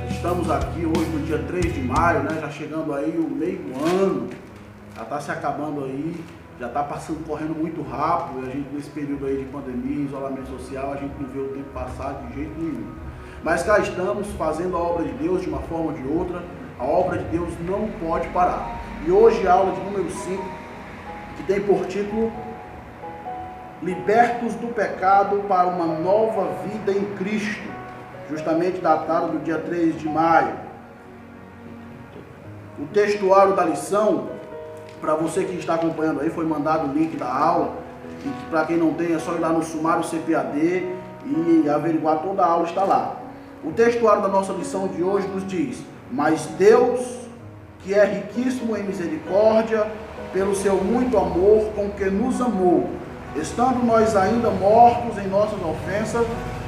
Estamos aqui hoje no dia 3 de maio, né? Já chegando aí o meio do ano, já está se acabando aí, já está passando, correndo muito rápido. E a gente nesse período aí de pandemia, isolamento social, a gente não vê o tempo passar de jeito nenhum. Mas cá estamos fazendo a obra de Deus de uma forma ou de outra. A obra de Deus não pode parar. E hoje a aula de número 5, que tem por título Libertos do pecado para uma nova vida em Cristo, justamente datado do dia 3 de maio. O textuário da lição, para você que está acompanhando aí, foi mandado o link da aula, e para quem não tem é só ir lá no sumário CPAD e averiguar, toda a aula está lá. O textuário da nossa lição de hoje nos diz: mas Deus, que é riquíssimo em misericórdia, pelo seu muito amor com que nos amou, estando nós ainda mortos em nossas ofensas,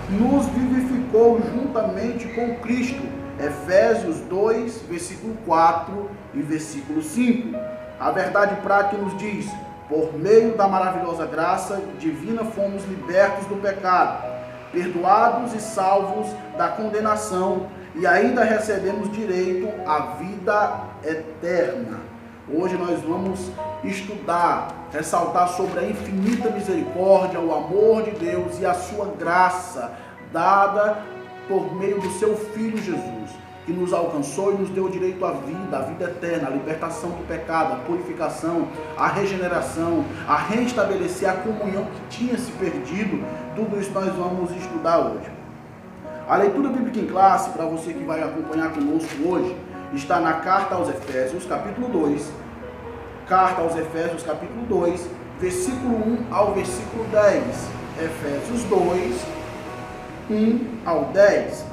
nos vivificou juntamente com Cristo. Efésios 2, versículo 4 e versículo 5. A verdade prática nos diz: por meio da maravilhosa graça divina fomos libertos do pecado, perdoados e salvos da condenação, e ainda recebemos direito à vida eterna. Hoje nós vamos estudar, ressaltar sobre a infinita misericórdia, o amor de Deus e a sua graça dada por meio do seu Filho Jesus, que nos alcançou e nos deu direito à vida eterna, a libertação do pecado, a purificação, a regeneração, a restabelecer a comunhão que tinha se perdido. Tudo isso nós vamos estudar hoje. A leitura bíblica em classe, para você que vai acompanhar conosco hoje, está na Carta aos Efésios, capítulo 2. Carta aos Efésios, capítulo 2, versículo 1 ao versículo 10. Efésios 2, 1 ao 10.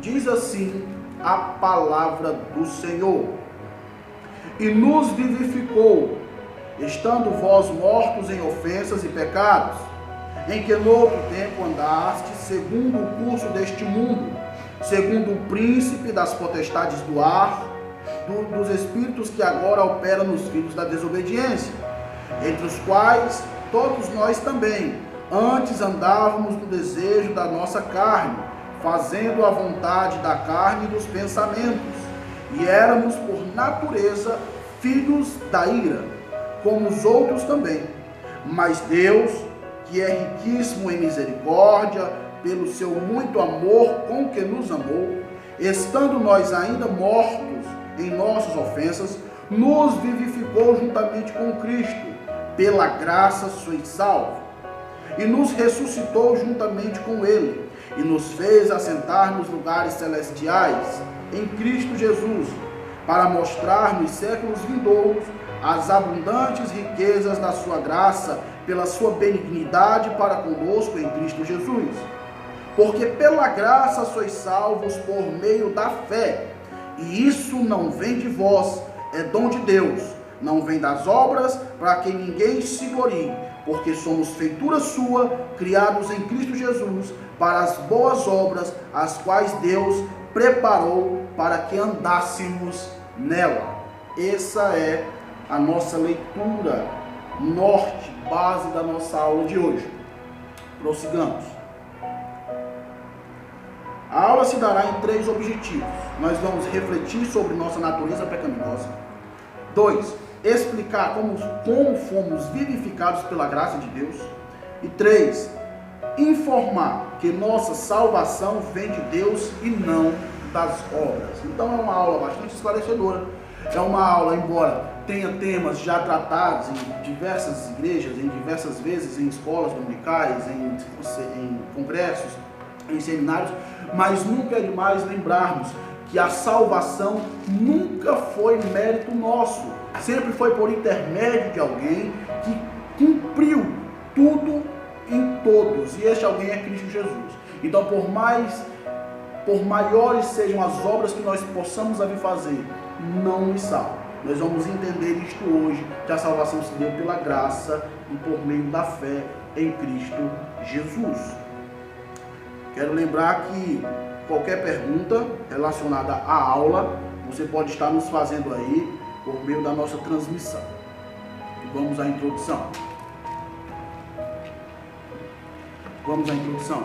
Diz assim a palavra do Senhor: e nos vivificou, estando vós mortos em ofensas e pecados, em que no outro tempo andastes segundo o curso deste mundo, segundo o príncipe das potestades do ar, dos espíritos que agora operam nos filhos da desobediência, entre os quais todos nós também antes andávamos no desejo da nossa carne, fazendo a vontade da carne e dos pensamentos, e éramos por natureza filhos da ira, como os outros também. Mas Deus, que é riquíssimo em misericórdia, pelo seu muito amor com que nos amou, estando nós ainda mortos em nossas ofensas, nos vivificou juntamente com Cristo. Pela graça sois salvos. E nos ressuscitou juntamente com Ele, e nos fez assentar nos lugares celestiais, em Cristo Jesus, para mostrar nos séculos vindouros as abundantes riquezas da sua graça, pela sua benignidade para conosco em Cristo Jesus. Porque pela graça sois salvos por meio da fé, e isso não vem de vós, é dom de Deus, não vem das obras, para que ninguém se glorie, porque somos feitura sua, criados em Cristo Jesus, para as boas obras, as quais Deus preparou para que andássemos nela. Essa é a nossa leitura norte, base da nossa aula de hoje. Prossigamos. A aula se dará em 3 objetivos. Nós vamos refletir sobre nossa natureza pecaminosa. 2. Explicar como fomos vivificados pela graça de Deus. E 3. Informar que nossa salvação vem de Deus e não das obras. Então é uma aula bastante esclarecedora. É uma aula, embora tenha temas já tratados em diversas igrejas, em diversas vezes, em escolas dominicais, em congressos, em seminários, mas nunca é demais lembrarmos que a salvação nunca foi mérito nosso, sempre foi por intermédio de alguém que cumpriu tudo em todos, e este alguém é Cristo Jesus. Então, por maiores sejam as obras que nós possamos vir fazer, não nos salva. Nós vamos entender isto hoje, que a salvação se deu pela graça e por meio da fé em Cristo Jesus. Quero lembrar que qualquer pergunta relacionada à aula, você pode estar nos fazendo aí por meio da nossa transmissão. E vamos à introdução. Vamos à introdução.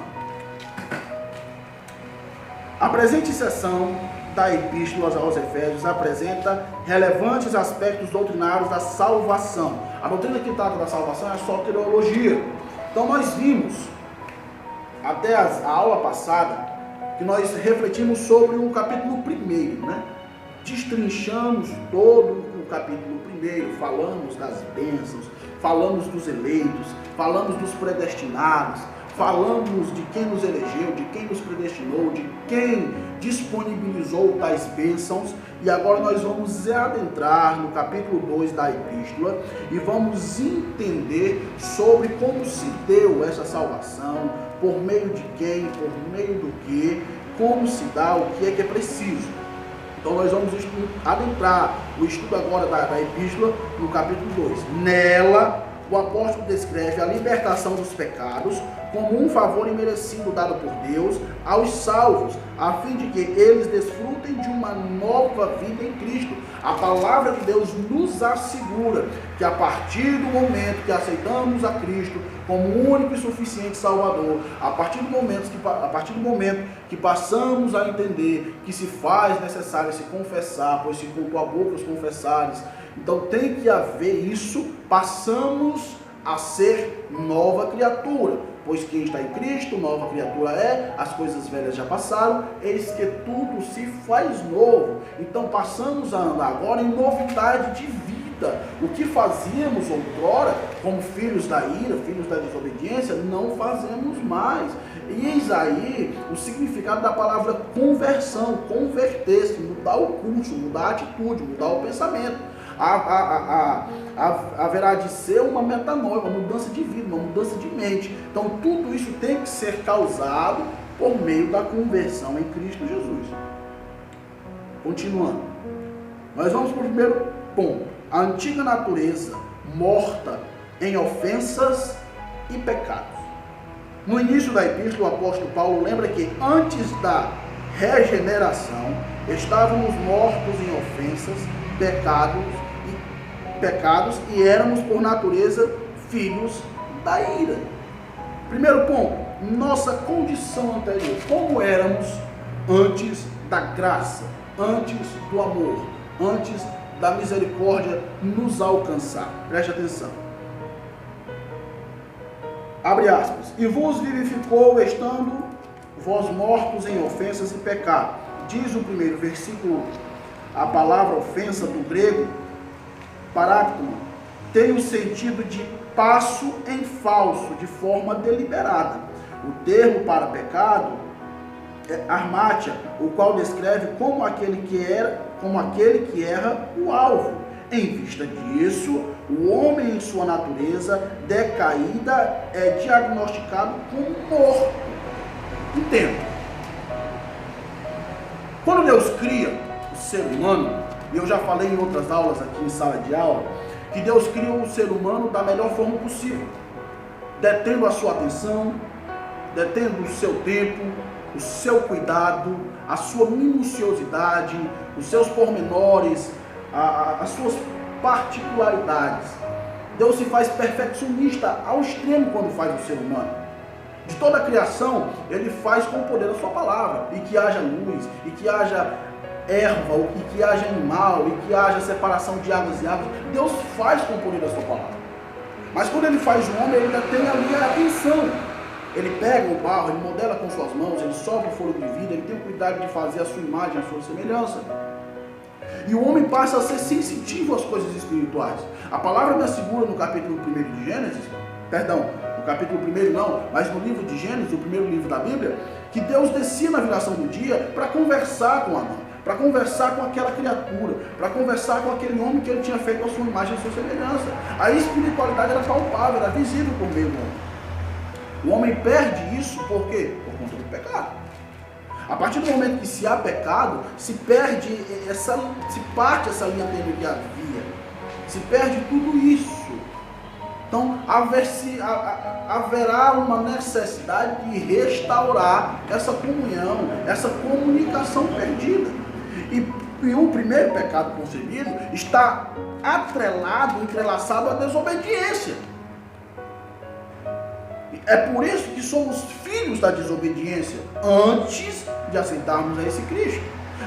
A presente seção da Epístola aos Efésios apresenta relevantes aspectos doutrinários da salvação. A doutrina que trata da salvação é a soteriologia. Então nós vimos, até a aula passada, que nós refletimos sobre o capítulo 1, né? Destrinchamos todo o capítulo 1, falamos das bênçãos, falamos dos eleitos, falamos dos predestinados, falamos de quem nos elegeu, de quem nos predestinou, de quem disponibilizou tais bênçãos. E agora nós vamos adentrar no capítulo 2 da epístola e vamos entender sobre como se deu essa salvação, por meio de quem, por meio do que, como se dá, o que é preciso. Então nós vamos adentrar o estudo agora da epístola no capítulo 2. Nela, o apóstolo descreve a libertação dos pecados como um favor imerecido dado por Deus aos salvos, a fim de que eles desfrutem de uma nova vida em Cristo. A palavra de Deus nos assegura que a partir do momento que aceitamos a Cristo como único e suficiente Salvador, a partir do momento que passamos a entender que se faz necessário se confessar, pois se com tua boca os confessares, então tem que haver isso, passamos a ser nova criatura, pois quem está em Cristo, nova criatura é, as coisas velhas já passaram, eis que tudo se faz novo. Então passamos a andar agora em novidade de vida. O que fazíamos outrora, como filhos da ira, filhos da desobediência, não fazemos mais. E eis aí o significado da palavra conversão, converter-se, mudar o curso, mudar a atitude, mudar o pensamento. Haverá de ser uma metanoia, uma mudança de vida, uma mudança de mente. Então tudo isso tem que ser causado por meio da conversão em Cristo Jesus. Continuando, nós vamos para o primeiro ponto. A antiga natureza morta em ofensas e pecados. No início da epístola, o apóstolo Paulo lembra que antes da regeneração estávamos mortos em ofensas, pecados e éramos por natureza filhos da ira. Primeiro ponto, nossa condição anterior, como éramos antes da graça, antes do amor, antes da misericórdia nos alcançar. Preste atenção. Abre aspas. E vos vivificou estando vós mortos em ofensas e pecado. Diz o primeiro versículo. A palavra ofensa do grego, paráctoma, tem o sentido de passo em falso, de forma deliberada. O termo para pecado é armátia, o qual descreve como aquele que erra o alvo. Em vista disso, o homem em sua natureza decaída é diagnosticado como morto. Entenda. Quando Deus cria ser humano, e eu já falei em outras aulas aqui em sala de aula, que Deus criou o ser humano da melhor forma possível, detendo a sua atenção, detendo o seu tempo, o seu cuidado, a sua minuciosidade, os seus pormenores, as suas particularidades. Deus se faz perfeccionista ao extremo quando faz o ser humano. De toda a criação, Ele faz com o poder da sua palavra, e que haja luz, e que haja erva, e que haja animal, e que haja separação de águas e águas. Deus faz com o poder da sua palavra. Mas quando Ele faz o homem, Ele ainda tem ali a atenção. Ele pega o barro, Ele modela com suas mãos, Ele sopra o fôlego de vida, Ele tem o cuidado de fazer a sua imagem, a sua semelhança. E o homem passa a ser sensitivo às coisas espirituais. A palavra me assegura no capítulo 1 de Gênesis, no capítulo 1 não, mas no livro de Gênesis, o primeiro livro da Bíblia, que Deus descia na viração do dia para conversar com Adão, para conversar com aquela criatura, para conversar com aquele homem que Ele tinha feito a sua imagem e a sua semelhança. A espiritualidade era palpável, era visível por meio do homem. O homem perde isso por quê? Por conta do pecado. A partir do momento que se há pecado, se parte essa linha tênue que havia, se perde tudo isso. Então haverá uma necessidade de restaurar essa comunhão, essa comunicação perdida. E o primeiro pecado concebido está entrelaçado à desobediência. É por isso que somos filhos da desobediência antes de aceitarmos a esse Cristo.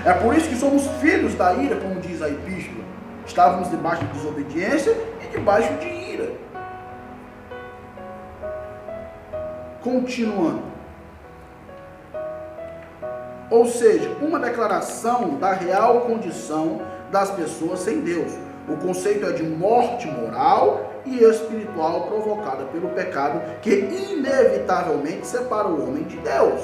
É por isso que somos filhos da ira, como diz a epístola. Estávamos debaixo de desobediência e debaixo de ira. Continuando. Ou seja, uma declaração da real condição das pessoas sem Deus. O conceito é de morte moral e espiritual provocada pelo pecado, que inevitavelmente separa o homem de Deus.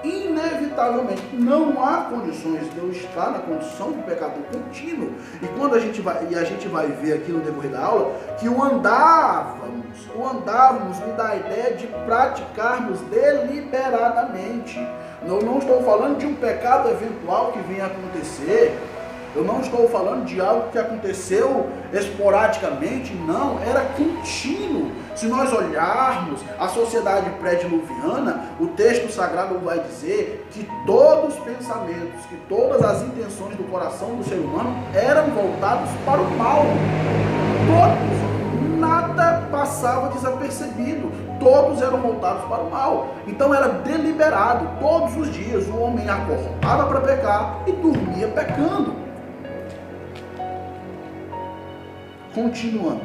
Inevitavelmente. Não há condições de Deus estar na condição de pecado contínuo. E quando a gente vai ver aqui no decorrer da aula, que o andávamos me dá a ideia de praticarmos deliberadamente. Eu não estou falando de um pecado eventual que venha a acontecer. Eu não estou falando de algo que aconteceu esporadicamente, não, era contínuo. Se nós olharmos a sociedade pré-diluviana, o texto sagrado vai dizer que todos os pensamentos, que todas as intenções do coração do ser humano eram voltados para o mal. Todos, nada passava desapercebido, todos eram voltados para o mal. Então era deliberado, todos os dias o homem acordava para pecar e dormia pecando. Continuando.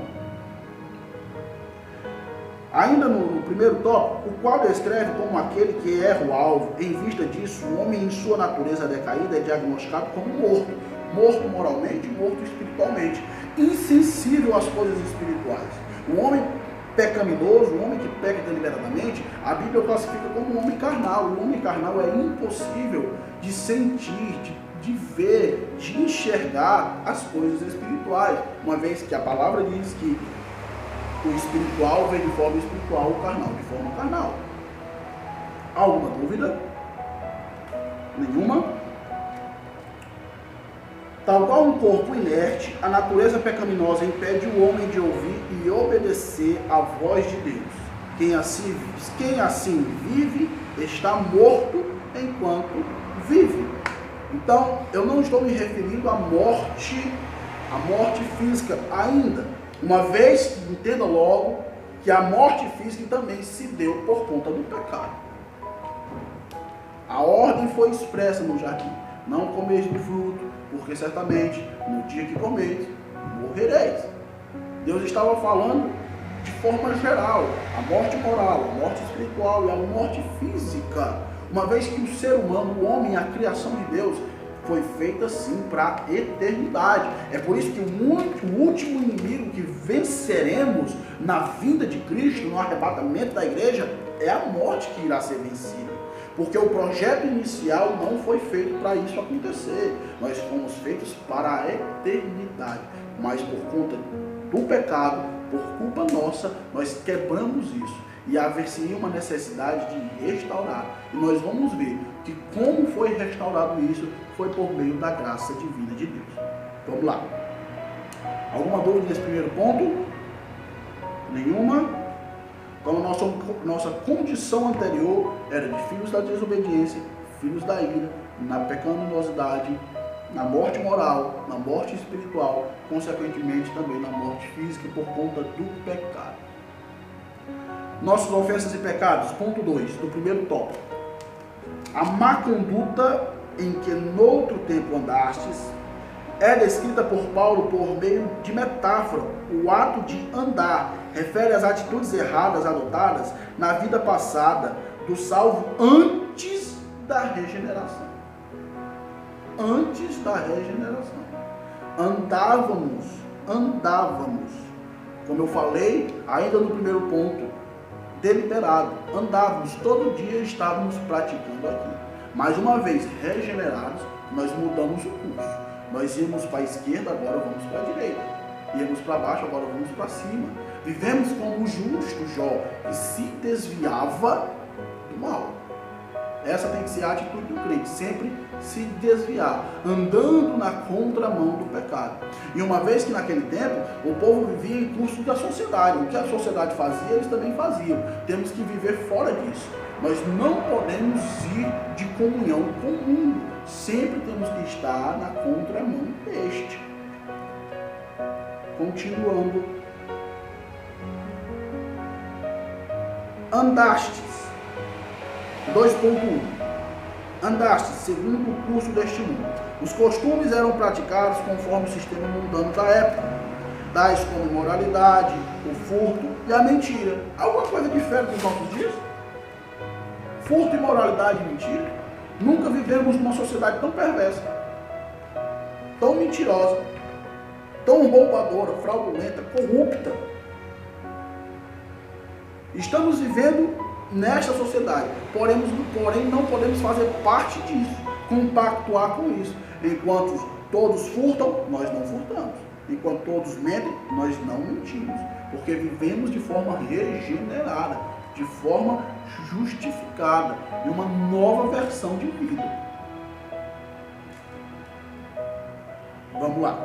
Ainda no primeiro tópico, o qual descreve como aquele que erra o alvo. Em vista disso, o homem em sua natureza decaída é diagnosticado como morto. Morto moralmente, morto espiritualmente. Insensível às coisas espirituais. O homem pecaminoso, o homem que peca deliberadamente, a Bíblia classifica como um homem carnal. O homem carnal é impossível de sentir, de ver, de enxergar as coisas espirituais, uma vez que a palavra diz que o espiritual vem de forma espiritual, o carnal de forma carnal. Alguma dúvida? Nenhuma? Tal qual um corpo inerte, a natureza pecaminosa impede o homem de ouvir e obedecer à voz de Deus. Quem assim vive está morto enquanto vive. Então, eu não estou me referindo à morte física ainda. Uma vez, entenda logo, que a morte física também se deu por conta do pecado. A ordem foi expressa no jardim. Não comeis do fruto, porque certamente, no dia que comeis, morrereis. Deus estava falando de forma geral. A morte moral, a morte espiritual e a morte física. Uma vez que o ser humano, o homem, a criação de Deus, foi feita sim para a eternidade. É por isso que o último inimigo que venceremos na vinda de Cristo, no arrebatamento da igreja, é a morte que irá ser vencida. Porque o projeto inicial não foi feito para isso acontecer. Nós fomos feitos para a eternidade. Mas por conta do pecado, por culpa nossa, nós quebramos isso. E haver-se uma necessidade de restaurar. E nós vamos ver que como foi restaurado isso foi por meio da graça divina de Deus. Vamos lá. Alguma dúvida nesse primeiro ponto? Nenhuma? Então a nossa condição anterior era de filhos da desobediência, filhos da ira, na pecaminosidade, na morte moral, na morte espiritual, consequentemente também na morte física por conta do pecado. Nossas ofensas e pecados, ponto 2, do primeiro tópico. A má conduta em que noutro tempo andastes é descrita por Paulo por meio de metáfora. O ato de andar refere às atitudes erradas adotadas na vida passada do salvo antes da regeneração. Antes da regeneração. Andávamos. Como eu falei, ainda no primeiro ponto, deliberado. Andávamos, todo dia estávamos praticando aquilo. Mas uma vez regenerados, nós mudamos o curso. Nós íamos para a esquerda, agora vamos para a direita. Íamos para baixo, agora vamos para cima. Vivemos como o justo Jó, que se desviava do mal. Essa tem que ser a atitude do crente, sempre se desviar, andando na contramão do pecado. E uma vez que naquele tempo o povo vivia em curso da sociedade, o que a sociedade fazia, eles também faziam. Temos que viver fora disso. Nós não podemos ir de comunhão com o mundo. Sempre temos que estar na contramão deste. Continuando. andastes, 2.1, andastes segundo o curso deste mundo. Os costumes eram praticados conforme o sistema mundano da época, tais como imoralidade, o furto e a mentira. Alguma coisa diferente dos nossos dias? Furto, imoralidade e mentira? Nunca vivemos numa sociedade tão perversa, tão mentirosa, tão roubadora, fraudulenta, corrupta. Estamos vivendo nesta sociedade, porém não podemos fazer parte disso, compactuar com isso. Enquanto todos furtam, nós não furtamos. Enquanto todos mentem, nós não mentimos. Porque vivemos de forma regenerada, de forma justificada, em uma nova versão de vida. Vamos lá.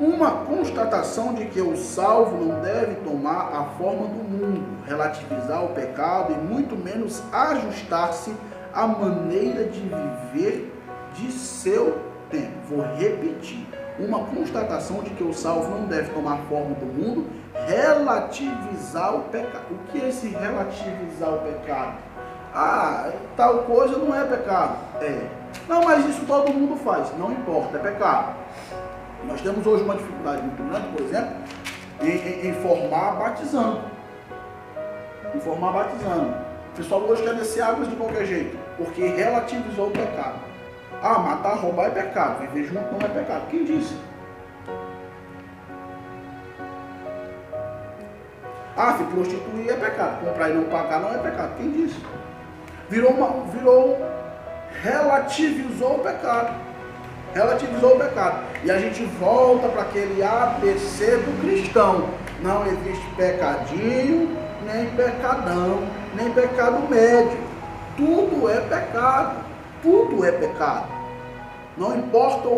Uma constatação de que o salvo não deve tomar a forma do mundo, relativizar o pecado e muito menos ajustar-se à maneira de viver de seu tempo. Vou repetir. Uma constatação de que o salvo não deve tomar a forma do mundo, relativizar o pecado. O que é esse relativizar o pecado? Ah, tal coisa não é pecado. É. Não, mas isso todo mundo faz. Não importa, é pecado. Nós temos hoje uma dificuldade muito grande, por exemplo, em formar batizando. Em formar batizando. O pessoal hoje quer descer águas de qualquer jeito, porque relativizou o pecado. Ah, matar, roubar é pecado, viver junto não é pecado. Quem disse? Ah, se prostituir é pecado, comprar e não pagar não é pecado. Quem disse? Relativizou o pecado. Relativizou o pecado. E a gente volta para aquele ABC do cristão. Não existe pecadinho, nem pecadão, nem pecado médio. Tudo é pecado. Tudo é pecado. Não importa,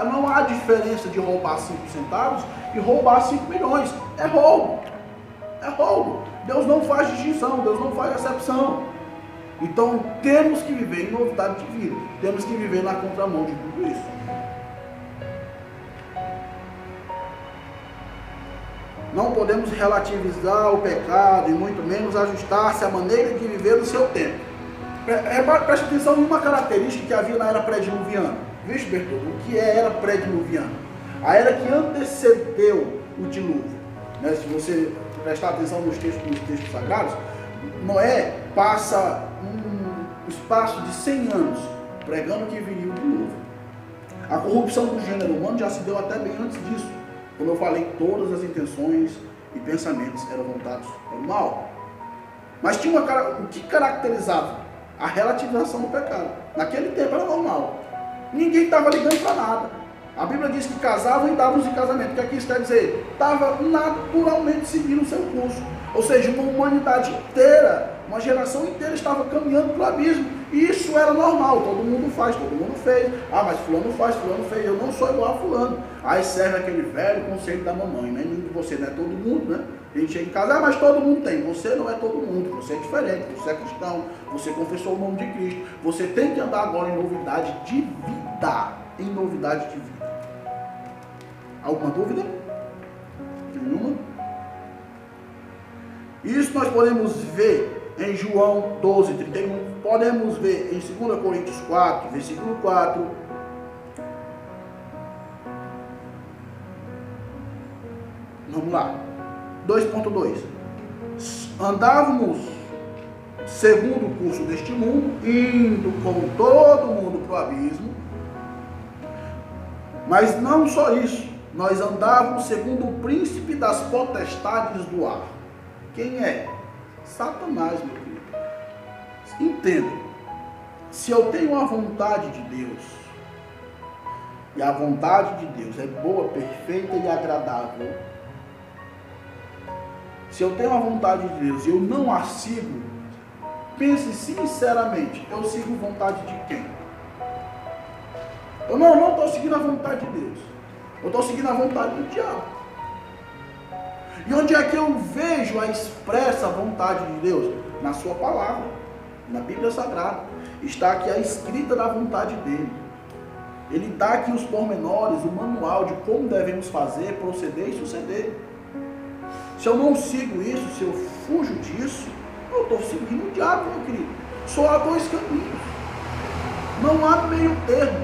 não há diferença de roubar 5 centavos e roubar 5 milhões. É roubo. É roubo. Deus não faz distinção, Deus não faz exceção. Então temos que viver em novidade de vida. Temos que viver na contramão de tudo isso. Não podemos relativizar o pecado e muito menos ajustar-se à maneira de viver do seu tempo. Preste atenção em uma característica que havia na era pré-diluviana. Vixe, Bertoldo, o que é a era pré-diluviana? A era que antecedeu o dilúvio. Né? Se você prestar atenção nos textos sagrados, Noé passa um espaço de 100 anos pregando que viria o dilúvio. A corrupção do gênero humano já se deu até bem antes disso. Como eu falei, todas as intenções e pensamentos eram voltados para o mal. Mas tinha o que caracterizava a relativização do pecado. Naquele tempo era normal. Ninguém estava ligando para nada. A Bíblia diz que casavam e davam de casamento. O que é que isso quer dizer? Estava naturalmente seguindo o seu curso. Ou seja, uma humanidade inteira, uma geração inteira estava caminhando para o abismo. E isso era normal. Todo mundo faz, todo mundo fez. Ah, mas fulano faz, fulano fez. Eu não sou igual a fulano. Aí serve aquele velho conselho da mamãe. Né? Você não é todo mundo, né? A gente chega em casa, mas todo mundo tem. Você não é todo mundo, você é diferente, você é cristão, você confessou o nome de Cristo. Você tem que andar agora em novidade de vida. Em novidade de vida. Alguma dúvida? Nenhuma? Isso nós podemos ver em João 12, 31. Podemos ver em 2 Coríntios 4, versículo 4. Vamos lá. 2.2. Andávamos segundo o curso deste mundo, indo com todo mundo para o abismo. Mas não só isso, nós andávamos segundo o príncipe das potestades do ar. Quem é? Satanás, meu querido. Entenda, se eu tenho a vontade de Deus, e a vontade de Deus é boa, perfeita e agradável, se eu tenho a vontade de Deus e eu não a sigo, pense sinceramente, eu sigo a vontade de quem? Eu não estou seguindo a vontade de Deus. Eu estou seguindo a vontade do diabo. E onde é que eu vejo a expressa vontade de Deus? Na sua palavra, na Bíblia Sagrada. Está aqui a escrita da vontade dele. Ele dá aqui os pormenores, o manual de como devemos fazer, proceder e suceder. Se eu não sigo isso, se eu fujo disso, eu estou seguindo o diabo, meu querido. Só há dois caminhos. Não há meio termo.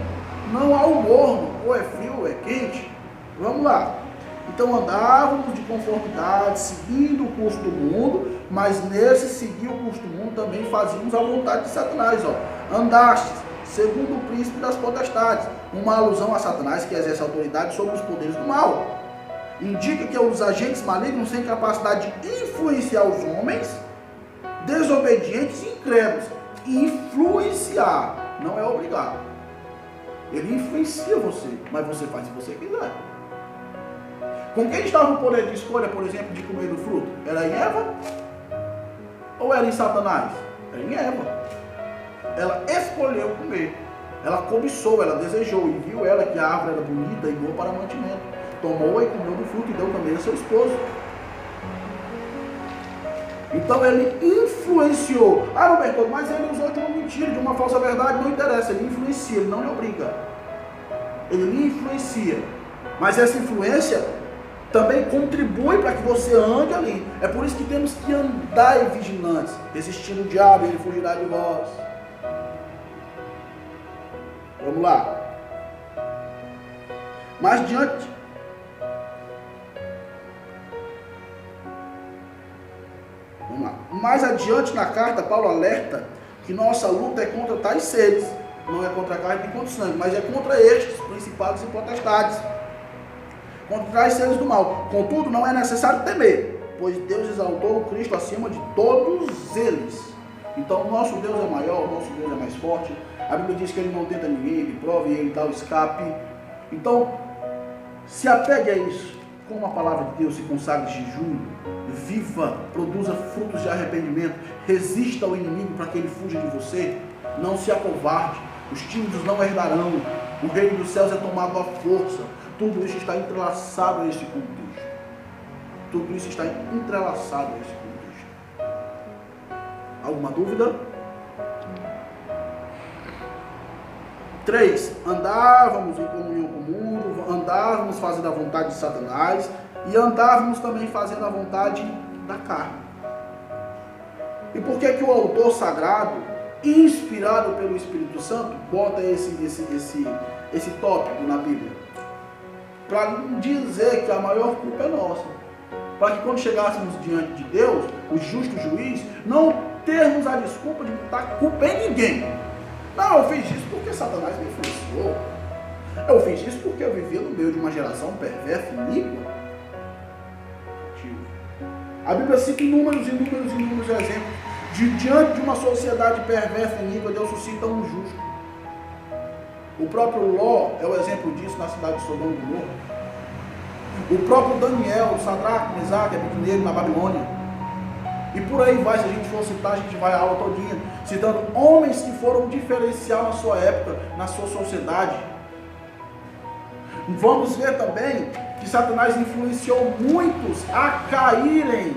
Não há o morno. Ou é frio ou é quente. Vamos lá. Então andávamos de conformidade, seguindo o curso do mundo, mas nesse seguir o curso do mundo também fazíamos a vontade de Satanás. Andastes segundo o príncipe das potestades. Uma alusão a Satanás que exerce autoridade sobre os poderes do mal. Indica que os agentes malignos têm capacidade de influenciar os homens desobedientes e incrédulos. Influenciar, não é obrigado. Ele influencia você, mas você faz se você quiser. Com quem estava o poder de escolha, por exemplo, de comer do fruto? Era em Eva? Ou era em Satanás? Era em Eva. Ela escolheu comer. Ela cobiçou, ela desejou e viu ela que a árvore era bonita e boa para mantimento. Tomou e comeu do fruto e deu também a seu esposo. Então ele influenciou. Ah, Roberto, mas ele usou de uma mentira, de uma falsa verdade, não interessa. Ele influencia, ele não lhe obriga. Ele lhe influencia. Mas essa influência também contribui para que você ande ali. É por isso que temos que andar vigilantes, resistindo o diabo, ele fugirá de vós. Vamos lá. Mais diante. Vamos lá. Mais adiante na carta, Paulo alerta que nossa luta é contra tais seres. Não é contra a carne nem contra o sangue, mas é contra estes, principados e potestades. Contra tais seres do mal. Contudo, não é necessário temer, pois Deus exaltou o Cristo acima de todos eles. Então, o nosso Deus é maior, o nosso Deus é mais forte. A Bíblia diz que ele não tenta ninguém, ele prova e ele dá o escape. Então, se apegue a isso. Com a palavra de Deus, se consagre de jejum, viva, produza frutos de arrependimento, resista ao inimigo para que ele fuja de você. Não se acovarde. Os tímidos não herdarão. O reino dos céus é tomado à força. Tudo isso está entrelaçado a esse contexto. Tudo isso está entrelaçado a esse contexto. Alguma dúvida? 3. Andávamos em comunhão com o mundo, andávamos fazendo a vontade de Satanás e andávamos também fazendo a vontade da carne. E por que o autor sagrado, inspirado pelo Espírito Santo, bota esse tópico na Bíblia? Para dizer que a maior culpa é nossa. Para que quando chegássemos diante de Deus, o justo juiz, não termos a desculpa de botar culpa em ninguém. Não, eu fiz isso porque Satanás me influenciou. Eu fiz isso porque eu vivia no meio de uma geração perversa e iníqua. A Bíblia cita inúmeros exemplos. Diante de uma sociedade perversa e iníqua, Deus suscita um justo. O próprio Ló é o exemplo disso na cidade de Sodoma e Gomorra. O próprio Daniel, Sadraque, Mesaque e Abednego na Babilônia. E por aí vai, se a gente for citar, a gente vai a aula todinha, citando homens que foram diferencial na sua época, na sua sociedade. Vamos ver também que Satanás influenciou muitos a caírem,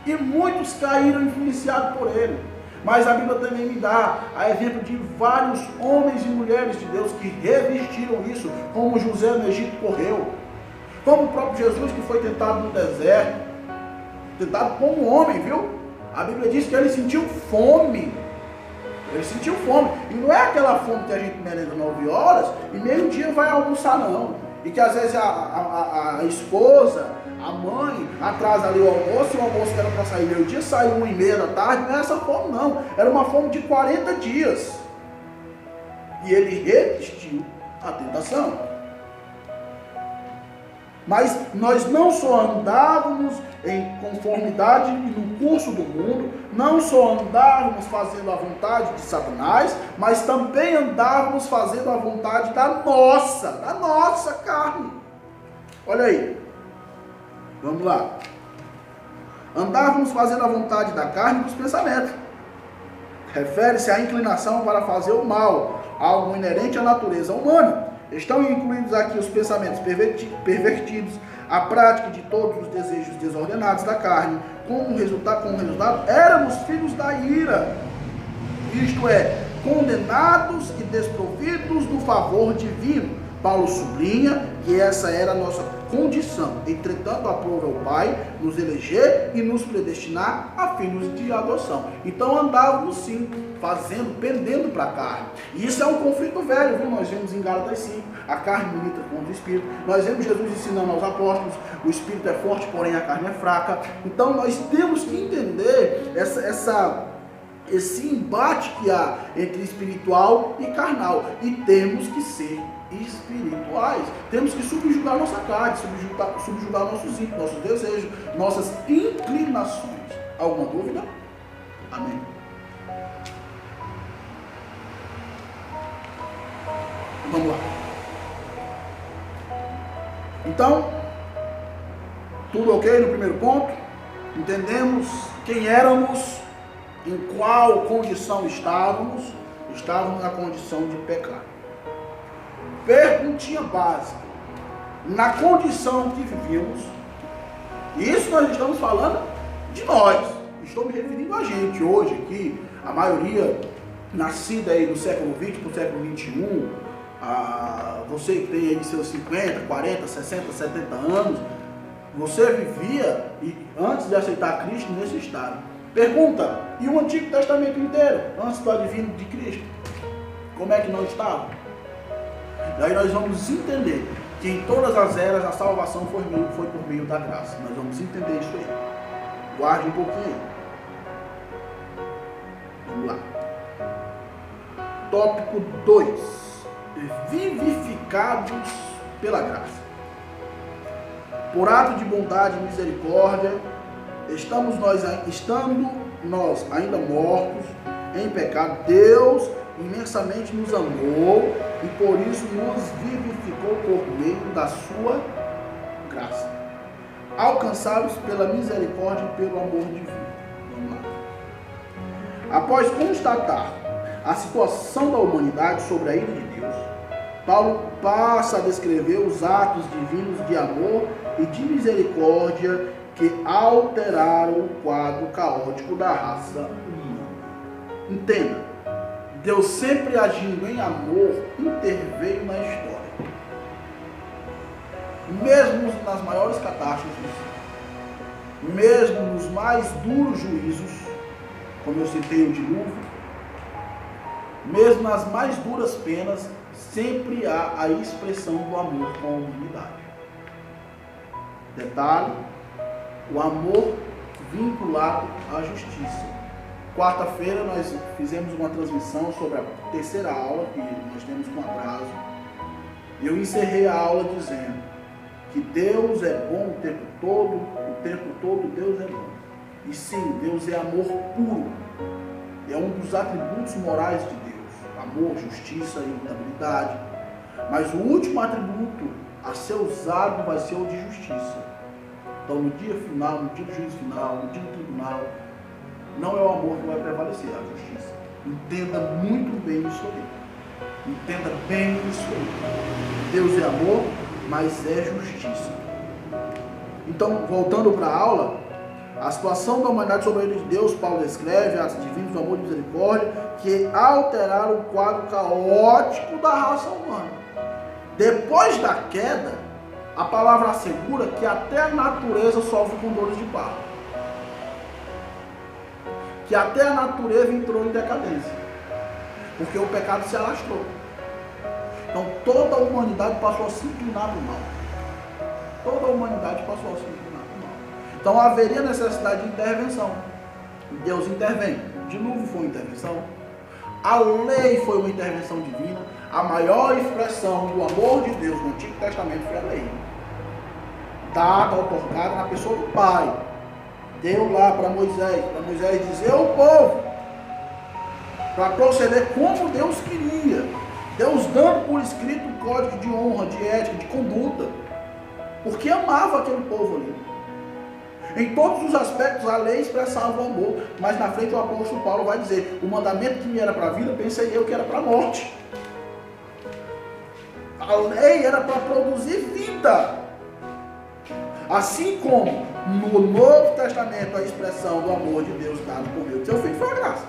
e muitos caíram influenciados por ele. Mas a Bíblia também me dá a exemplo de vários homens e mulheres de Deus que revestiram isso, como José no Egito correu, como o próprio Jesus que foi tentado no deserto, tentado como homem, viu? A Bíblia diz que ele sentiu fome. Ele sentiu fome. E não é aquela fome que a gente merenda 9 horas e meio-dia vai almoçar, não. E que às vezes a esposa, a mãe, atrasa ali o almoço, e o almoço que era para sair meio-dia, saiu 1h30 da tarde. Não é essa fome, não. Era uma fome de 40 dias. E ele resistiu à tentação. Mas nós não só andávamos em conformidade no curso do mundo, não só andávamos fazendo a vontade de Satanás, mas também andávamos fazendo a vontade da nossa carne. Olha aí, vamos lá. Andávamos fazendo a vontade da carne e dos pensamentos. Refere-se à inclinação para fazer o mal, algo inerente à natureza humana. Estão incluídos aqui os pensamentos pervertidos, a prática de todos os desejos desordenados da carne. Como resultado, éramos filhos da ira, isto é, condenados e desprovidos do favor divino. Paulo sublinha que essa era a nossa condição. Entretanto, aprove ao Pai nos eleger e nos predestinar a fins de adoção. Então andávamos sim, pendendo para a carne. E isso é um conflito velho, viu? Nós vemos em Gálatas 5, a carne milita contra o Espírito. Nós vemos Jesus ensinando aos apóstolos, o Espírito é forte, porém a carne é fraca. Então nós temos que entender esse embate que há entre espiritual e carnal. E temos que ser espirituais. Temos que subjugar nossa carne, subjugar nossos ímpetos, nossos desejos, nossas inclinações. Alguma dúvida? Amém. Vamos lá. Então, tudo ok no primeiro ponto? Entendemos quem éramos, em qual condição estávamos. Estávamos na condição de pecado. Perguntinha básica: na condição que vivíamos, isso nós estamos falando de nós, estou me referindo a gente hoje aqui, a maioria nascida aí do século XX para o século XXI, você que tem aí seus 50, 40, 60, 70 anos, você vivia, antes de aceitar Cristo, nesse estado. Pergunta: e o Antigo Testamento inteiro, antes do advento de Cristo, como é que não estava? Daí nós vamos entender que em todas as eras a salvação foi por meio da graça. Nós vamos entender isso aí. Guarde um pouquinho aí. Vamos lá. Tópico 2. Vivificados pela graça. Por ato de bondade e misericórdia, estando nós ainda mortos em pecado, Deus imensamente nos amou e por isso nos vivificou por meio da sua graça, alcançados pela misericórdia e pelo amor divino. Vamos lá. Após constatar a situação da humanidade sobre a ira de Deus, Paulo passa a descrever os atos divinos de amor e de misericórdia que alteraram o quadro caótico da raça humana. Entenda, Deus sempre agindo em amor, interveio na história. Mesmo nas maiores catástrofes, mesmo nos mais duros juízos, como eu citei o dilúvio, mesmo nas mais duras penas, sempre há a expressão do amor com a humanidade. Detalhe: o amor vinculado à justiça. Quarta-feira nós fizemos uma transmissão sobre a terceira aula, que nós temos com atraso. Eu encerrei a aula dizendo que Deus é bom o tempo todo Deus é bom. E sim, Deus é amor puro. É um dos atributos morais de Deus. Amor, justiça e imutabilidade. Mas o último atributo a ser usado vai ser o de justiça. Então no dia final, no dia do juízo final, no dia do tribunal, não é o amor que vai prevalecer, é a justiça. Entenda muito bem isso aí. Entenda bem isso aí. Deus é amor, mas é justiça. Então, voltando para a aula, a situação da humanidade sobre a ira de Deus, Paulo descreve atos divinos do amor e misericórdia que alteraram o quadro caótico da raça humana. Depois da queda, a palavra assegura que até a natureza sofre com dores de parto. Que até a natureza entrou em decadência, porque o pecado se alastrou. Então toda a humanidade passou a se inclinar para o mal. Toda a humanidade passou a se inclinar para o mal. Então haveria necessidade de intervenção. Deus intervém. O dilúvio foi uma intervenção. A lei foi uma intervenção divina. A maior expressão do amor de Deus no Antigo Testamento foi a lei, dada, otorgada na pessoa do Pai. Deu lá para Moisés dizer ao povo, para proceder como Deus queria. Deus dando por escrito o código de honra, de ética, de conduta, porque amava aquele povo ali. Em todos os aspectos a lei expressava o amor, mas na frente o apóstolo Paulo vai dizer: o mandamento que me era para a vida, pensei eu que era para a morte. A lei era para produzir vida. Assim como no Novo Testamento a expressão do amor de Deus dado por meio do seu filho foi a graça.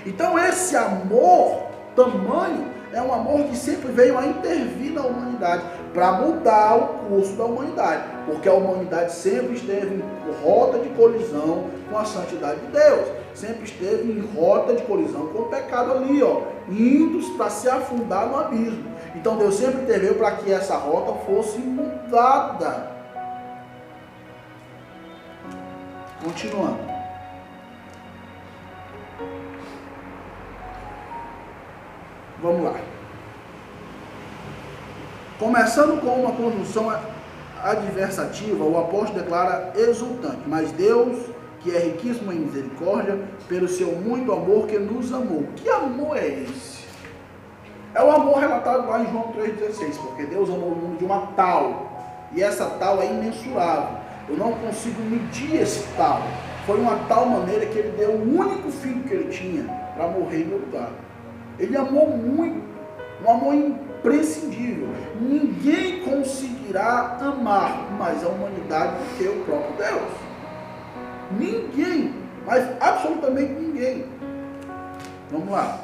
Então esse amor tamanho é um amor que sempre veio a intervir na humanidade, para mudar o curso da humanidade, porque a humanidade sempre esteve em rota de colisão com a santidade de Deus, sempre esteve em rota de colisão com o pecado ali, indo para se afundar no abismo. Então Deus sempre interveio para que essa rota fosse mudada. Continuando. Vamos lá. Começando com uma conjunção adversativa, o apóstolo declara exultante: mas Deus, que é riquíssimo em misericórdia, pelo seu muito amor que nos amou. Que amor é esse? É o amor relatado lá em João 3,16, porque Deus amou o mundo de uma tal, e essa tal é imensurável. Eu não consigo medir esse tal. Foi uma tal maneira que ele deu o único filho que ele tinha para morrer em meu lugar. Ele amou muito, um amor imprescindível. Ninguém conseguirá amar mais a humanidade do que o próprio Deus. Ninguém, mas absolutamente ninguém. Vamos lá.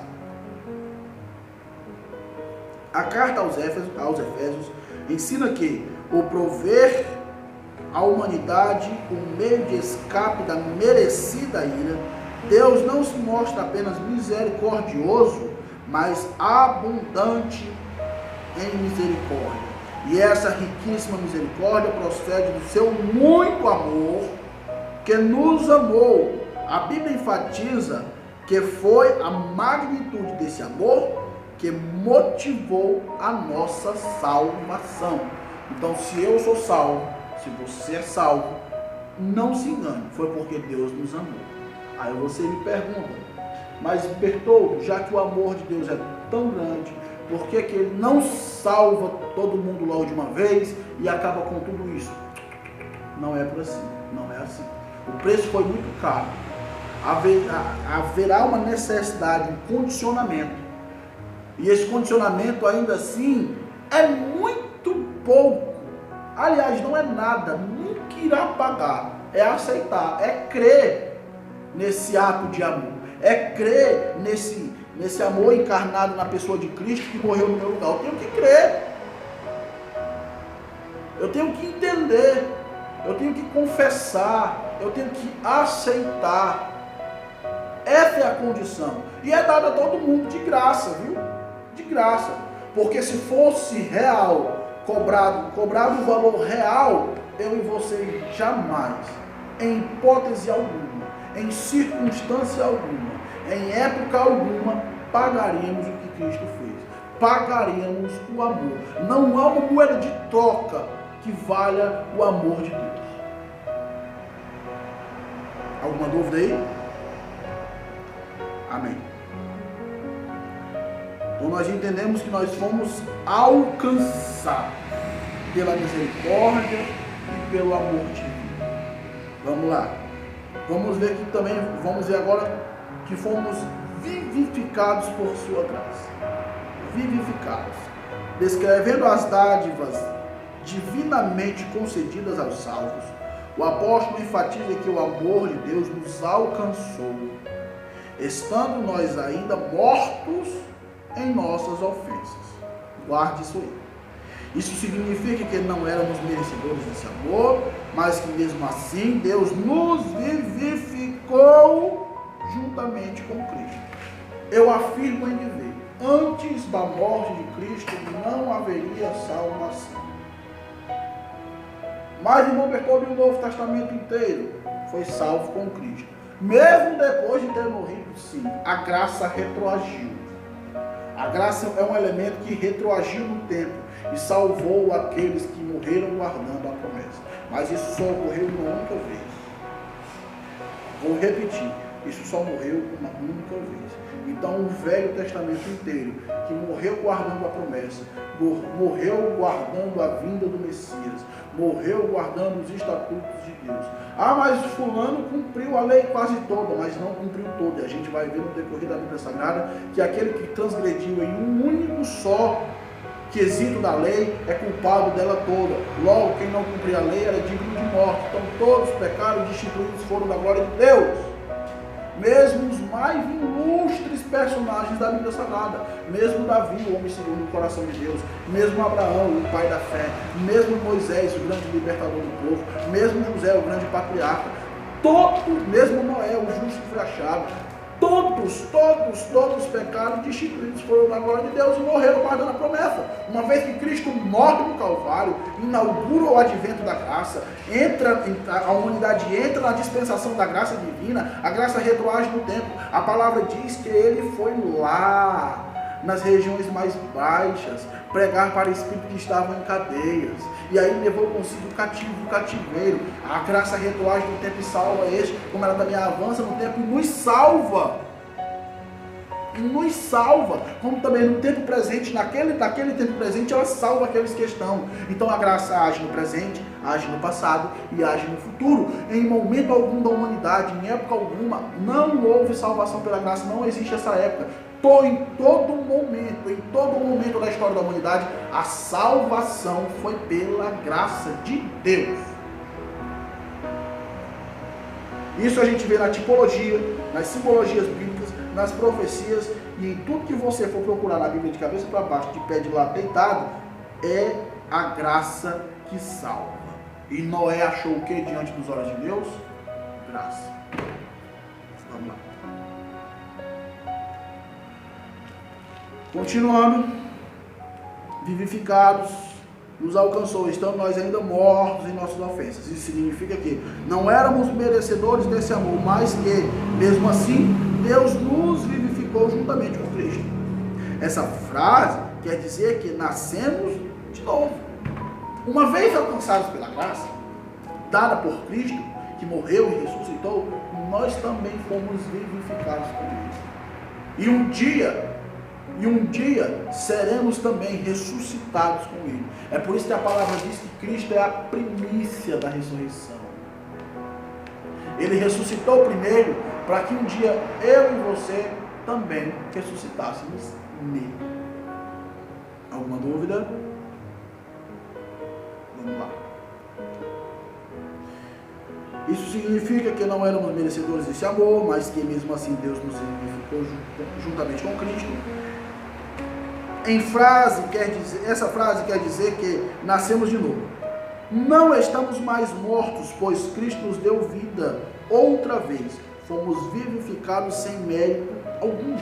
A carta aos Efésios ensina que o prover à humanidade o meio de escape da merecida ira, Deus não se mostra apenas misericordioso, mas abundante em misericórdia. E essa riquíssima misericórdia procede do seu muito amor que nos amou. A Bíblia enfatiza que foi a magnitude desse amor que motivou a nossa salvação. Então, se eu sou salvo, se você é salvo, não se engane, foi porque Deus nos amou. Aí você me pergunta: mas Bertoldo, já que o amor de Deus é tão grande, por que ele não salva todo mundo logo de uma vez e acaba com tudo isso? Não é por assim, não é assim. O preço foi muito caro. Haverá uma necessidade, um condicionamento. E esse condicionamento ainda assim é muito pouco. Aliás, não é nada, nunca irá pagar. É aceitar, é crer nesse ato de amor. É crer nesse amor encarnado na pessoa de Cristo que morreu no meu lugar. Eu tenho que crer. Eu tenho que entender. Eu tenho que confessar. Eu tenho que aceitar. Essa é a condição. E é dada a todo mundo de graça, viu? De graça. Porque se fosse real, cobrado o valor real, eu e você jamais, em hipótese alguma, em circunstância alguma, em época alguma, pagaríamos o que Cristo fez. Pagaríamos o amor. Não há uma moeda de troca que valha o amor de Deus. Alguma dúvida aí? Amém. Então nós entendemos que nós fomos alcançados pela misericórdia e pelo amor divino. Vamos lá. Vamos ver que também, vamos ver agora que fomos vivificados por sua graça. Vivificados. Descrevendo as dádivas divinamente concedidas aos salvos, o apóstolo enfatiza que o amor de Deus nos alcançou, estando nós ainda mortos em nossas ofensas. Guarde isso aí. Isso significa que não éramos merecedores desse amor, mas que mesmo assim Deus nos vivificou juntamente com Cristo. Eu afirmo em viver: antes da morte de Cristo não haveria salvação. Mas, irmão Bertoldo, o Novo Testamento inteiro foi salvo com Cristo. Mesmo depois de ter morrido, sim, a graça retroagiu. A graça é um elemento que retroagiu no tempo e salvou aqueles que morreram guardando a promessa. Mas isso só ocorreu uma única vez. Vou repetir, isso só morreu uma única vez. Então o Velho Testamento inteiro, que morreu guardando a promessa, morreu guardando a vinda do Messias, morreu guardando os estatutos de Deus. Ah, mas fulano cumpriu a lei quase toda, mas não cumpriu toda. E a gente vai ver no decorrer da Bíblia Sagrada que aquele que transgrediu em um único só quesito da lei é culpado dela toda. Logo, quem não cumprir a lei era digno de morte. Então todos pecaram e destituídos foram da glória de Deus. mesmo os mais ilustres personagens da Bíblia Sagrada, mesmo Davi, o homem segundo o coração de Deus, mesmo Abraão, o pai da fé, mesmo Moisés, o grande libertador do povo, mesmo José, o grande patriarca, mesmo Noé, o justo que foi achado, todos pecaram, destituídos foram na glória de Deus e morreram guardando a promessa. Uma vez que Cristo morre no Calvário, inaugura o advento da graça, a humanidade entra na dispensação da graça divina, a graça retroage no tempo. A palavra diz que ele foi lá, nas regiões mais baixas, pregar para espíritos que estavam em cadeias, e aí levou consigo o cativeiro. A graça retroage no tempo e salva este, como ela também avança no tempo e nos salva, como também no tempo presente, naquele tempo presente, ela salva aqueles que estão. Então a graça age no presente, age no passado e age no futuro. Em momento algum da humanidade, em época alguma, não houve salvação pela graça, não existe essa época. Em todo momento da história da humanidade, a salvação foi pela graça de Deus. Isso a gente vê na tipologia, nas simbologias bíblicas, nas profecias, e em tudo que você for procurar na Bíblia de cabeça para baixo, de pé de lado deitado, é a graça que salva. E Noé achou o que diante dos olhos de Deus? Graça. Vamos lá. Continuando, vivificados, nos alcançou, estando nós ainda mortos em nossas ofensas. Isso significa que não éramos merecedores desse amor, mas que, mesmo assim, Deus nos vivificou juntamente com Cristo. Essa frase quer dizer que nascemos de novo. Uma vez alcançados pela graça, dada por Cristo, que morreu e ressuscitou, nós também fomos vivificados com Ele. E um dia seremos também ressuscitados com Ele. É por isso que a palavra diz que Cristo é a primícia da ressurreição. Ele ressuscitou primeiro para que um dia eu e você também ressuscitássemos nele. Alguma dúvida? Vamos lá. Isso significa que não éramos merecedores desse amor, mas que mesmo assim Deus nos vivificou juntamente com Cristo. Essa frase quer dizer que nascemos de novo. Não estamos mais mortos, pois Cristo nos deu vida outra vez. Fomos vivificados sem mérito algum.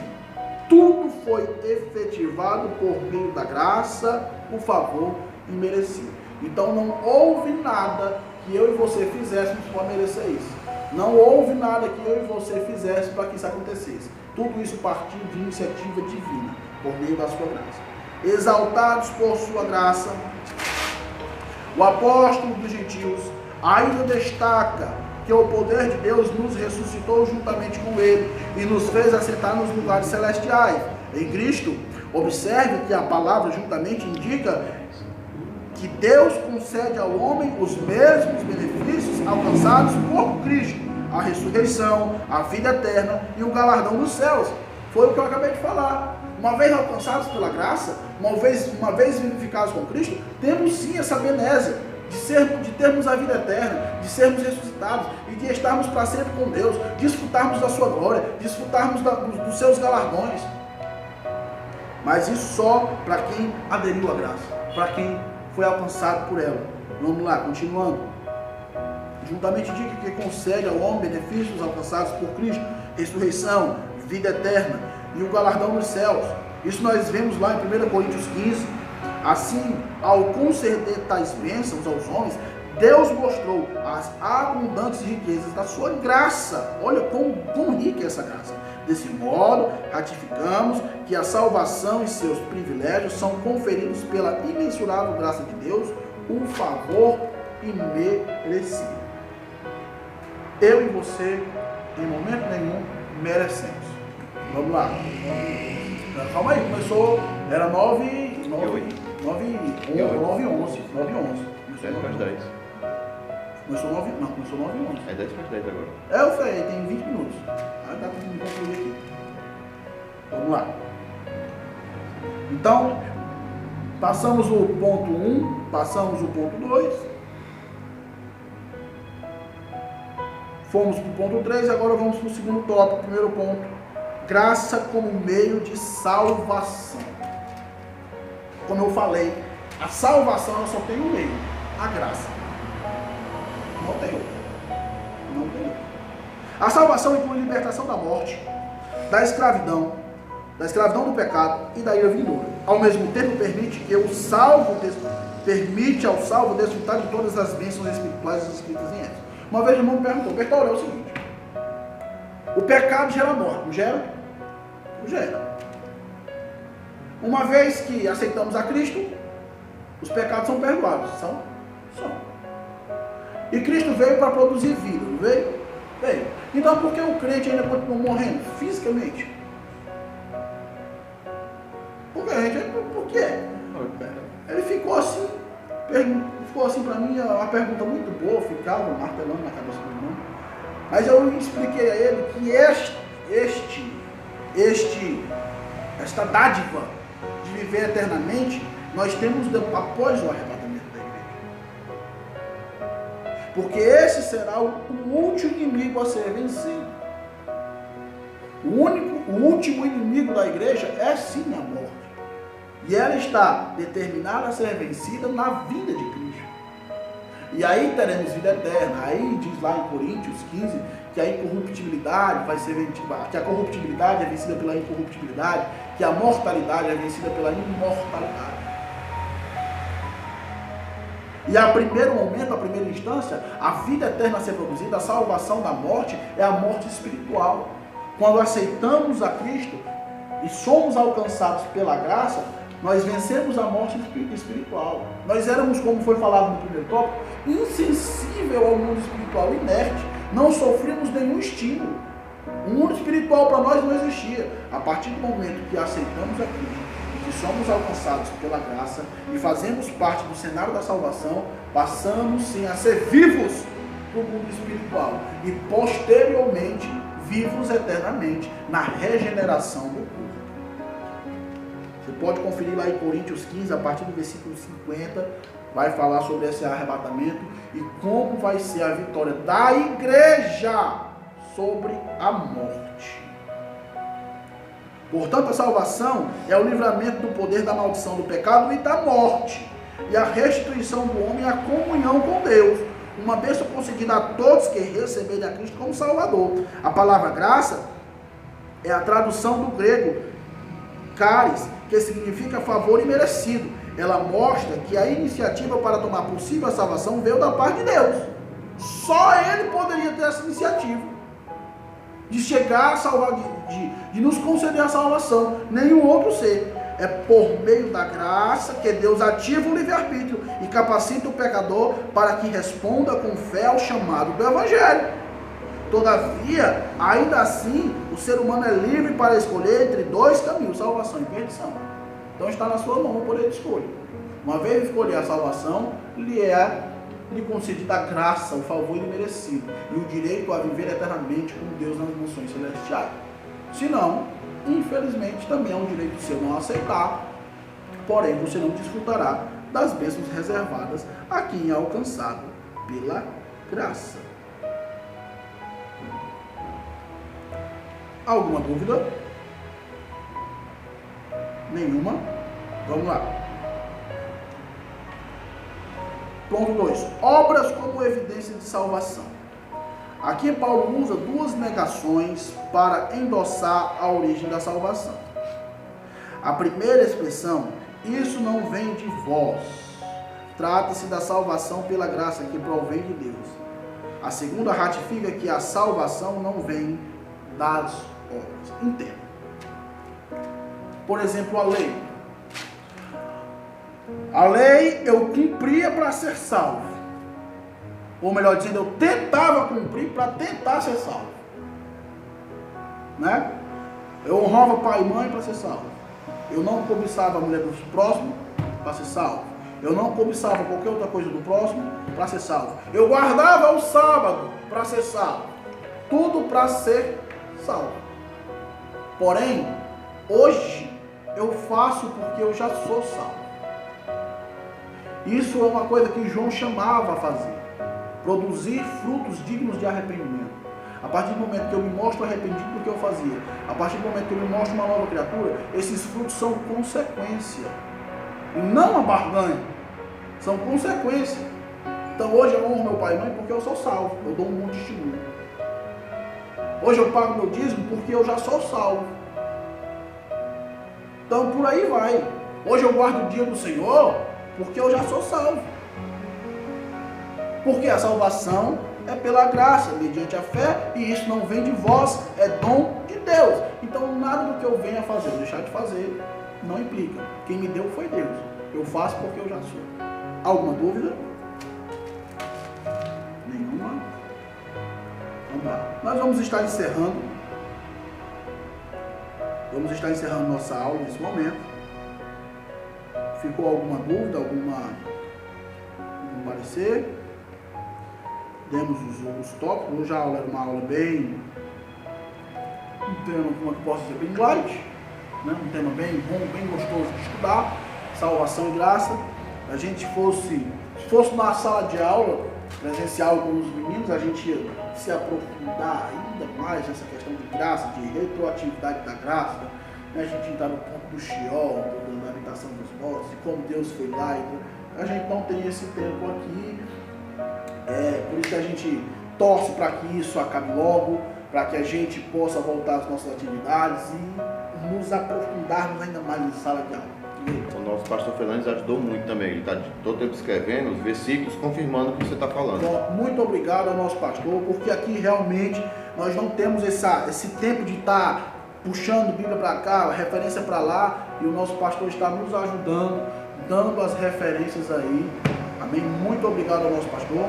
Tudo foi efetivado por meio da graça, o favor imerecido. Então não houve nada que eu e você fizéssemos para merecer isso. Não houve nada que eu e você fizesse para que isso acontecesse. Tudo isso partiu de iniciativa divina, por meio da sua graça. Exaltados por sua graça, o apóstolo dos gentios ainda destaca que o poder de Deus nos ressuscitou juntamente com Ele e nos fez assentar nos lugares celestiais. Em Cristo, observe que a palavra juntamente indica que Deus concede ao homem os mesmos benefícios alcançados por Cristo: a ressurreição, a vida eterna e o galardão dos céus. Foi o que eu acabei de falar. Uma vez alcançados pela graça, uma vez vivificados com Cristo, temos sim essa benésia de termos a vida eterna, de sermos ressuscitados e de estarmos para sempre com Deus, desfrutarmos da sua glória, desfrutarmos dos seus galardões. Mas isso só para quem aderiu à graça, para quem foi alcançado por ela. Vamos lá, continuando. Juntamente indica que concede ao homem benefícios alcançados por Cristo: ressurreição, vida eterna e o galardão dos céus. Isso nós vemos lá em 1 Coríntios 15. Assim, ao conceder tais bênçãos aos homens, Deus mostrou as abundantes riquezas da sua graça. Olha quão rica é essa graça. Desse modo, ratificamos que a salvação e seus privilégios são conferidos pela imensurável graça de Deus, um favor imerecido. Eu e você, em momento nenhum, merecemos. Vamos lá. Calma aí, começou, era 9 e 11. 10 para as 10. Começou 9 e 11. É 10 para as 10 agora. Eu falei, tem 20 minutos. Aí dá para me concluir aqui. Vamos lá. Então, passamos o ponto 1, passamos o ponto 2. Fomos para o ponto 3, agora vamos para o segundo tópico, primeiro ponto. Graça como meio de salvação. Como eu falei, a salvação ela só tem um meio, a graça. Não tem outro. Não tem outro. A salvação inclui a libertação da morte, da escravidão do pecado e da ira vindoura. Ao mesmo tempo, permite ao salvo desfrutar de todas as bênçãos espirituais escritas em Éfeso. Uma vez o irmão me perguntou, Bertoldo, é o seguinte: o pecado gera morte, não gera? Não gera. Uma vez que aceitamos a Cristo, os pecados são perdoados. São? E Cristo veio para produzir vida, não veio? Veio. Então por que o crente ainda continua morrendo fisicamente? Por quê? Ele ficou assim para mim, uma pergunta muito boa, ficava martelando na cabeça do irmão. Mas eu expliquei a ele que esta dádiva de viver eternamente, nós temos após o arrebatamento da igreja. Porque esse será o último inimigo a ser vencido. O último inimigo da igreja é sim a morte. E ela está determinada a ser vencida na vinda de Cristo. E aí teremos vida eterna. Aí diz lá em Coríntios 15 que a incorruptibilidade vai ser vencida, que a corruptibilidade é vencida pela incorruptibilidade, que a mortalidade é vencida pela imortalidade. E a primeiro momento, a primeira instância, a vida eterna a ser produzida, a salvação da morte, é a morte espiritual. Quando aceitamos a Cristo e somos alcançados pela graça, nós vencemos a morte espiritual. Nós éramos, como foi falado no primeiro tópico, insensível ao mundo espiritual, inerte. Não sofrimos nenhum estímulo. O mundo espiritual para nós não existia. A partir do momento que aceitamos a Cristo e que somos alcançados pela graça e fazemos parte do cenário da salvação, passamos sim a ser vivos para o mundo espiritual e posteriormente vivos eternamente na regeneração do corpo. Você pode conferir lá em Coríntios 15, a partir do versículo 50, vai falar sobre esse arrebatamento e como vai ser a vitória da igreja sobre a morte. Portanto, a salvação é o livramento do poder da maldição do pecado e da morte, e a restituição do homem à comunhão com Deus, uma bênção concedida a todos que receberem a Cristo como Salvador. A palavra graça é a tradução do grego charis, que significa favor imerecido. Ela mostra que a iniciativa para tomar possível a salvação veio da parte de Deus. Só Ele poderia ter essa iniciativa de chegar a salvar, de nos conceder a salvação. Nenhum outro ser. É por meio da graça que Deus ativa o livre-arbítrio e capacita o pecador para que responda com fé ao chamado do Evangelho. Todavia, ainda assim, o ser humano é livre para escolher entre dois caminhos, salvação e perdição. Então está na sua mão o poder de escolha. Uma vez escolher a salvação, lhe concedida a graça, o favor imerecido e o direito a viver eternamente com Deus nas mansões celestiais. Se não, infelizmente, também é um direito seu não aceitar, porém você não desfrutará das bênçãos reservadas a quem é alcançado pela graça. Alguma dúvida? Nenhuma? Vamos lá. Ponto 2. Obras como evidência de salvação. Aqui Paulo usa duas negações para endossar a origem da salvação. A primeira expressão, isso não vem de vós. Trata-se da salvação pela graça que provém de Deus. A segunda ratifica que a salvação não vem das obras. Entenda. Por exemplo, a lei. A lei eu cumpria para ser salvo. Ou melhor dizendo, eu tentava cumprir para tentar ser salvo. Né? Eu honrava pai e mãe para ser salvo. Eu não cobiçava a mulher dos próximos para ser salvo. Eu não cobiçava qualquer outra coisa do próximo para ser salvo. Eu guardava o sábado para ser salvo. Tudo para ser salvo. Porém, hoje eu faço porque eu já sou salvo. Isso é uma coisa que João chamava a fazer. produzir frutos dignos de arrependimento. A partir do momento que eu me mostro arrependido do que eu fazia, a partir do momento que eu me mostro uma nova criatura, esses frutos são consequência, e não a barganha, são consequência. Então hoje eu honro meu pai e mãe porque eu sou salvo, eu dou um bom testemunho. Hoje eu pago meu dízimo porque eu já sou salvo. Então por aí vai. Hoje eu guardo o dia do Senhor porque eu já sou salvo. Porque a salvação é pela graça, mediante a fé, e isso não vem de vós, é dom de Deus. Então nada do que eu venha fazer, deixar de fazer, não implica. Quem me deu foi Deus. Eu faço porque eu já sou. Alguma dúvida? Nenhuma? Vamos lá. Nós vamos estar encerrando. Vamos estar encerrando nossa aula nesse momento. Ficou alguma dúvida, algum parecer? Demos os tópicos. Hoje a aula era uma aula bem, um tema, como é que eu posso dizer, bem light, né? Um tema bem bom, bem gostoso de estudar, salvação e graça. Se fosse na sala de aula presencial com os meninos, a gente ia se aprofundar ainda mais nessa questão de graça, de retroatividade da graça, né? A gente entrar no ponto do Sheol, da habitação dos mortos, de como Deus foi lá. A gente não tem esse tempo aqui. Por isso que a gente torce para que isso acabe logo, para que a gente possa voltar às nossas atividades e nos aprofundarmos ainda mais em sala de aula. O nosso pastor Fernandes ajudou muito também, ele está todo tempo escrevendo os versículos, confirmando o que você está falando. Bom, muito obrigado ao nosso pastor, porque aqui realmente nós não temos esse tempo de estar puxando Bíblia para cá, referência para lá, e o nosso pastor está nos ajudando, dando as referências aí. Amém? Muito obrigado ao nosso pastor.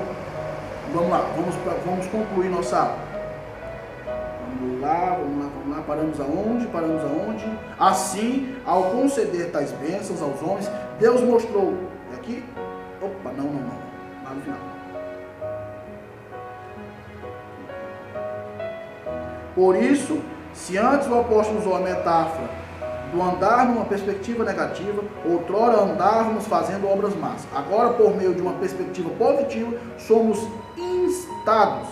Vamos lá, vamos concluir nossa aula. Vamos lá. Paramos aonde? Assim, ao conceder tais bênçãos aos homens, Deus mostrou. Aqui? Opa, não. Lá no final. Por isso, se antes o apóstolo usou a metáfora do andar numa perspectiva negativa, outrora andávamos fazendo obras más. Agora, por meio de uma perspectiva positiva, somos instados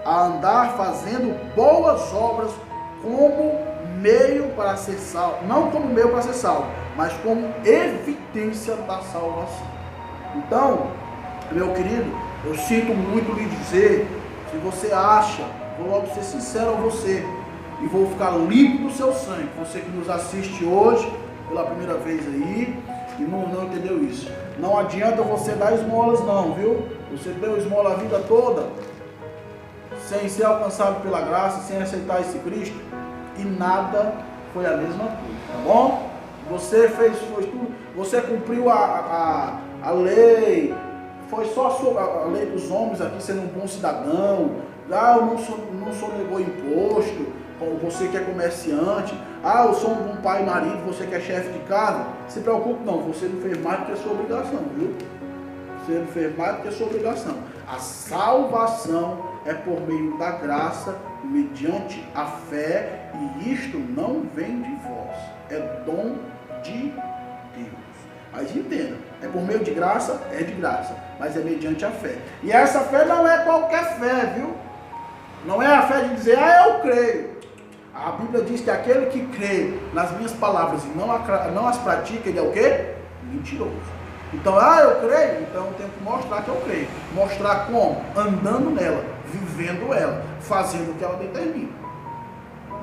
a andar fazendo boas obras como meio para ser salvo. Não como meio para ser salvo, mas como evidência da salvação. Então, meu querido, eu sinto muito lhe dizer, se você acha, vou logo ser sincero a você, e vou ficar limpo do seu sangue. Você que nos assiste hoje, pela primeira vez aí, e não entendeu isso. Não adianta você dar esmolas não, viu? Você deu esmola a vida toda, sem ser alcançado pela graça, sem aceitar esse Cristo, e nada foi a mesma coisa, tá bom? Você foi tudo, você cumpriu a lei, foi só a lei dos homens aqui, sendo um bom cidadão. Eu não sonegou imposto, como você que é comerciante. Eu sou um bom pai e marido, você que é chefe de casa. Se preocupe não, você não fez mais do que a sua obrigação, viu? Você não fez mais do que a sua obrigação. A salvação é por meio da graça, mediante a fé, e isto não vem de vós, é dom de Deus. Mas entenda, é por meio de graça, é de graça, mas é mediante a fé. E essa fé não é qualquer fé, viu? Não é a fé de dizer, eu creio. A Bíblia diz que aquele que crê nas minhas palavras e não as pratica, ele é o quê? Mentiroso. Então, eu creio, então eu tenho que mostrar que eu creio. Mostrar como? Andando nela, vivendo ela, fazendo o que ela determina.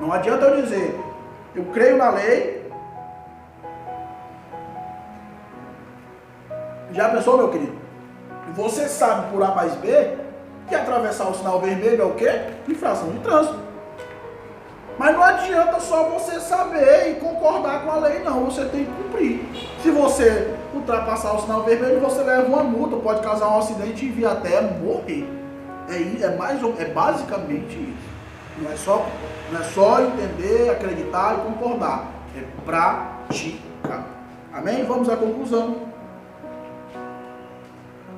Não adianta eu dizer, eu creio na lei. Já pensou, meu querido? Você sabe por A mais B que atravessar o sinal vermelho é o quê? Infração de trânsito. Mas não adianta só você saber e concordar com a lei, não. Você tem que cumprir. Se você ultrapassar o sinal vermelho, você leva uma multa, pode causar um acidente e vir até morrer. É basicamente isso. Não é só entender, acreditar e concordar. É praticar. Amém? Vamos à conclusão.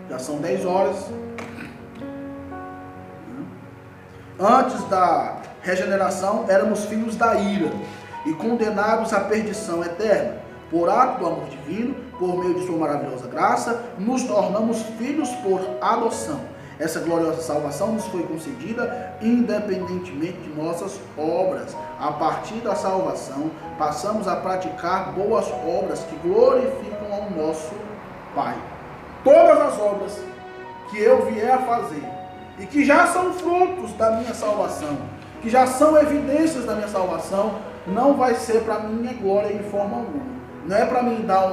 Já são 10 horas. Antes da regeneração, éramos filhos da ira e condenados à perdição eterna. Por ato do amor divino, por meio de sua maravilhosa graça, nos tornamos filhos por adoção. Essa gloriosa salvação nos foi concedida independentemente de nossas obras. A partir da salvação, passamos a praticar boas obras que glorificam ao nosso Pai. Todas as obras que eu vier a fazer e que já são frutos da minha salvação, que já são evidências da minha salvação, não vai ser para minha glória em forma alguma. Não é para mim dar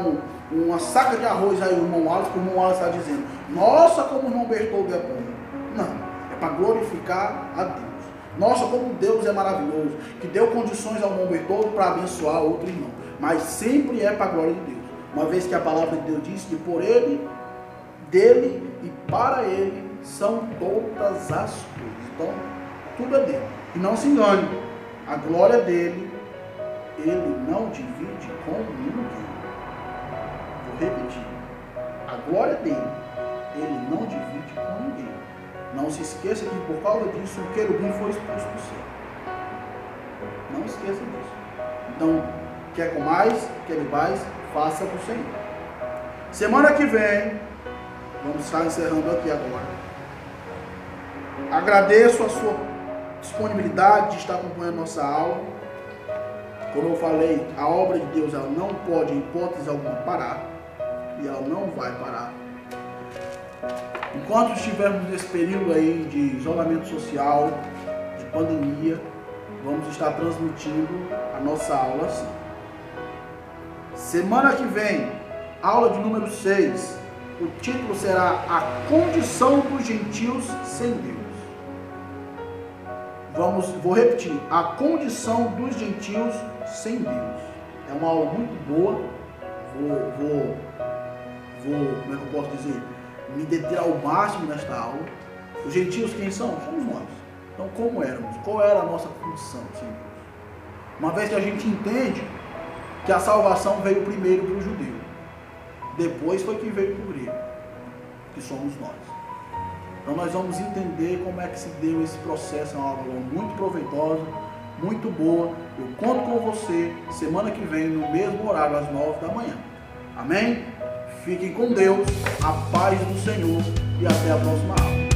uma saca de arroz aí, o irmão Wallace, que o irmão Wallace está dizendo, nossa, como o irmão Bertoldo é bom. Não, é para glorificar a Deus. Nossa, como Deus é maravilhoso, que deu condições ao irmão Bertoldo para abençoar outro irmão. Mas sempre é para a glória de Deus. Uma vez que a palavra de Deus diz que por Ele, dele e para Ele são todas as coisas. Então, tudo é dele. E não se engane, a glória dele, Ele não divide com ninguém. Vou repetir. A glória dele, Ele não divide com ninguém. Não se esqueça que por causa disso o querubim foi expulso do céu. Não esqueça disso. Então, quer comais, quer bebais, faça para o Senhor. Semana que vem, vamos estar encerrando aqui agora. Agradeço a sua disponibilidade de estar acompanhando nossa aula. Como eu falei, a obra de Deus ela não pode, em hipótese alguma, parar. E ela não vai parar. Enquanto estivermos nesse período aí de isolamento social, de pandemia, vamos estar transmitindo a nossa aula assim. Semana que vem, aula de número 6. O título será A Condição dos Gentios sem Deus. Vou repetir. A Condição dos Gentios sem Deus. É uma aula muito boa. Vou como é que eu posso dizer? Me deter ao máximo nesta aula. Os gentios quem são? Somos nós. Então como éramos? Qual era a nossa condição sem Deus? Uma vez que a gente entende que a salvação veio primeiro para o judeu. Depois foi que veio para o grego, que somos nós. Então nós vamos entender como é que se deu esse processo. É uma aula muito proveitosa, muito boa. Eu conto com você semana que vem, no mesmo horário, às 9 da manhã. Amém? Fiquem com Deus, a paz do Senhor e até a próxima aula.